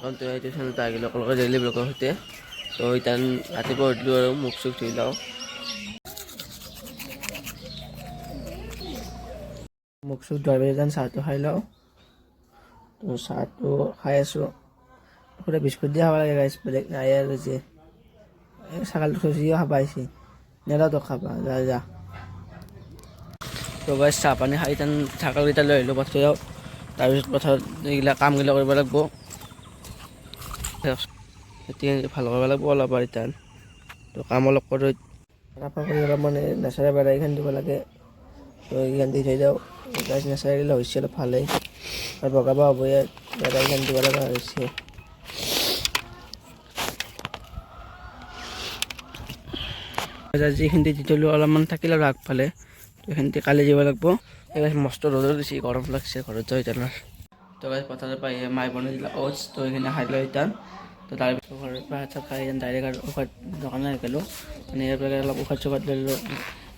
welcome to YouTube channel तागिल daily blogger होते तो इतना रातिपुवा उठलो और मुख चुख धुई लওঁ मुख चुख धुवाই পেলাই চাহটো খাই লওঁ তো চাহটো খাই আছোঁ পুৰা বিস্কুট দিয়া খাব লাগে গাইছ বেলেগ নাই আৰু যে ছাগালটো খচিও খাব আহিছে নেলা তো খাবা যা যা তো গাইছ চাহ পানী খাই ইতান ছাগালকেইটা লৈ আহিলোঁ পথাৰত যাওঁ তাৰপিছত পথাৰত এইগিলা কামগিলা কৰিব লাগিব এতিয়া ভাল কৰিব লাগিব অলপ আৰু ইতান তো কাম অলপ কৰোঁ ৰাফা কৰি অলপ মানে নেচাৰা বেৰা এইখান দিব লাগে তো এইখান দি থৈ যাওঁ গাছ নেচাৰা দিলে হৈছে অলপ ভালেই আৰু বগাব হ'ব ইয়াত বেৰা এইখান দিব লগা হৈছে যিখিনি দি থলোঁ অলপমান থাকিল আৰু আগফালে তো এইখিনি কালি দিব লাগিব মস্ত ৰ'দত দিছে গৰম লাগছে ঘৰত যাওঁ এতিয়া তো গাছ পথাৰৰ পৰা মায়ে বনাই দিলে অ'টছ তো এইখিনি খাই লৈ ইতান তো তাৰপিছত ঘৰৰ পৰা ভাত চাত খাই ডাইৰেক্ট আৰু ঔষধ দোকানত গ'লোঁ মানে ইয়াৰ পৰা অলপ ঔষধ চৌষধ লৈ ল'লোঁ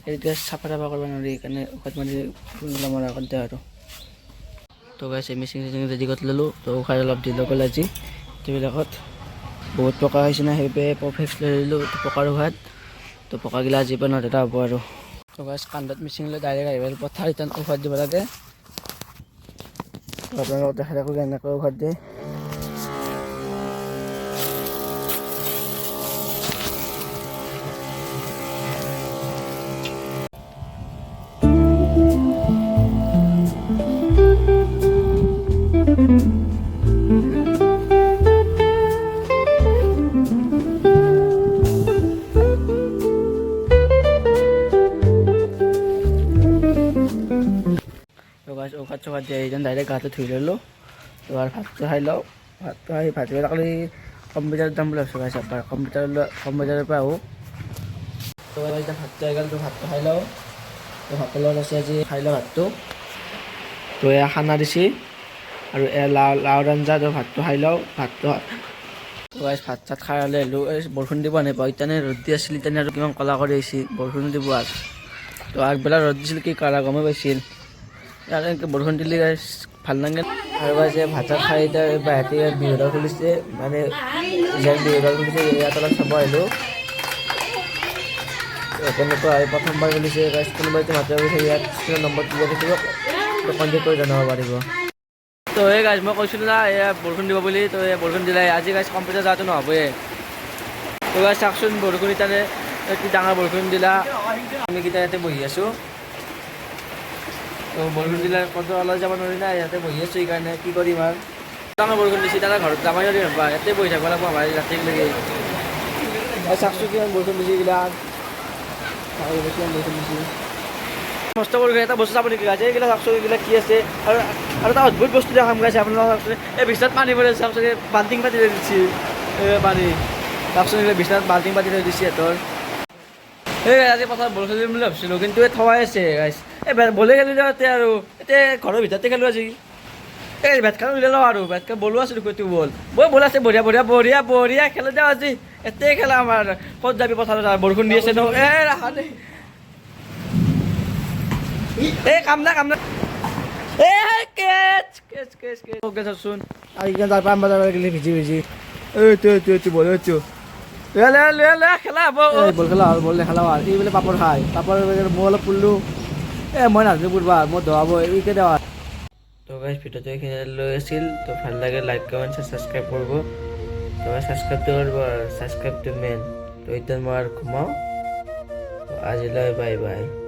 এতিয়া চাফা তাফা কৰিব নোৱাৰি সেইকাৰণে ঔষধ মাৰি মৰা কৰোঁতে আৰু তো গাছ মেচিন চেচিন ৰেডি কৰি ল'লোঁ তো ঔষধ অলপ দি লৈ গ'ল আজি সেইবিলাকত বহুত পকা হৈছে না সেইবাবে পাৰফেক্ট লৈ ল'লোঁ পকাৰ ঔষধ তো পকাগিলা আজি পৰা নটা হ'ব আৰু তো গাছ কান্ধত মেচিন লৈ ডাইৰেক্ট আহিব পথাৰ ইতান ঔষধ দিব লাগে আপোনালোকক দেখাই থাকোঁ কেনেকৈ ঔষধ দিয়ে ঔষধ চৌষধ দিয়ে এইজন ডাইৰেক্ট গাটো ধুই ল'লোঁ তো আৰু ভাতটো খাই লওঁ ভাতটো খাই ভাতবিলাক খালি কম্পিউটাৰত যাম বুলি ভাবিছোঁ গাইছ এবাৰ কম্পিউটাৰৰ পৰা আহোঁ তো এতিয়া ভাতটো আহি গ'ল তো ভাতটো খাই লওঁ তো ভাতৰ লগত আছে আজি খাই লওঁ ভাতটো তো এয়া খানা দিছে আৰু এয়া লাওৰ আঞ্জা তো ভাতটো খাই লওঁ ভাতটো তো গাইছ ভাত চাত খাই হ'লে আহিলোঁ বৰষুণ দিব নাপাওঁ ইতানে ৰ'দ দি আছিল ইতানে আৰু কিমান ক'লা কৰি আহিছে বৰষুণ দিব আৰু তো আগবেলা ৰ'দ দিছিল কি কাৰা গমেই পাইছিল আৰু এনেকৈ বৰষুণ দিলে গাইছ ভাল লাগে আৰু গাইছে ভাত চাত খাই এতিয়া বাহিৰতে বিহুদল খুলিছে মানে ইয়াত বিহুদল খুলিছে ইয়াত অলপ চাব আহিলোঁ তেনেকুৱা আৰু প্ৰথমবাৰ খুলিছে গাইছ কোনোবাই মাতিব গৈছে ইয়াত স্কুলৰ নম্বৰ দিয়া থাকিব তো কণ্টেক্ট কৰি জনাব পাৰিব তো এই গাইছ মই কৈছিলোঁ না এয়া বৰষুণ দিব বুলি তো এই বৰষুণ দিলে আজি গাইছ কম্পিউটাৰ যোৱাটো নহ'বই তো গাইছ চাওকচোন বৰষুণ ইতানে কি ডাঙৰ বৰষুণ দিলা আমি কেইটা ইয়াতে বহি আছোঁ তো বৰষুণ দিলে ক'তো ওলাই যাব নোৱাৰি না ইয়াতে বহি আছোঁ সেইকাৰণে কি কৰিম আৰু ডাঙৰ বৰষুণ দিছে তাৰ ঘৰত যাব নোৱাৰি নাপায় ইয়াতে বহি থাকিব লাগিব আমাৰ ৰাতিলৈকে চাওকচোন কিমান বৰষুণ দিছে এইবিলাক কিমান বৰষুণ দিছে মস্ত বৰষুণ এটা বস্তু চাব নেকি গাইছে এইবিলাক চাওকচোন এইবিলাক কি আছে আৰু এটা অদ্ভুত বস্তু দেখাম গাইছে আপোনালোকক চাওকচোন এই বিচনাত পানী পৰে চাওকচোন বাল্টিং পাতি থৈ দিছে পানী চাওকচোন এইবিলাক বিচনাত বাল্টিং পাতি থৈ দিছে সিহঁতৰ এই আজি পথাৰত বল খেলিম বুলি ভাবিছিলোঁ কিন্তু এই থোৱাই আছে গাইছ এই বলে খেলিলে এতিয়া আৰু এতিয়া ঘৰৰ ভিতৰতে খেলোঁ আজি এই বেট খেল উলিয়াই লওঁ আৰু বেট খেল বলো আছোঁ দেখোন বল বল আছে বঢ়িয়া বঢ়িয়া বঢ়িয়া বঢ়িয়া খেলে যাওঁ আজি এতেই খেলা আমাৰ ক'ত যাবি পথাৰত বৰষুণ দি আছে ন এই ৰাখা দে এই কাম না এই কেচ চাচোন আৰু এতিয়া তাৰ পৰা বজাৰ গ'লে ভিজি এই বল খেলা হ'ব বল খেলা হ'ল বল খেলা হ'ল এই বোলে পাপৰ খাই পাপৰ মই অলপ পুৰলোঁ মই নাজানো পুৰবা মই দৌৰাব এইকে দেৱা তো গাইছ ভিডিঅ'টো এইখিনি লৈ আছিল তো ভাল লাগে লাইক কমেণ্ট ছাবস্ক্ৰাইব কৰিব তো ছাবস্ক্ৰাইবটো কৰিব ছাবস্ক্ৰাইবটো মেইন তো এতিয়া মই আৰু ঘুমাওঁ আজিলৈ বাই বাই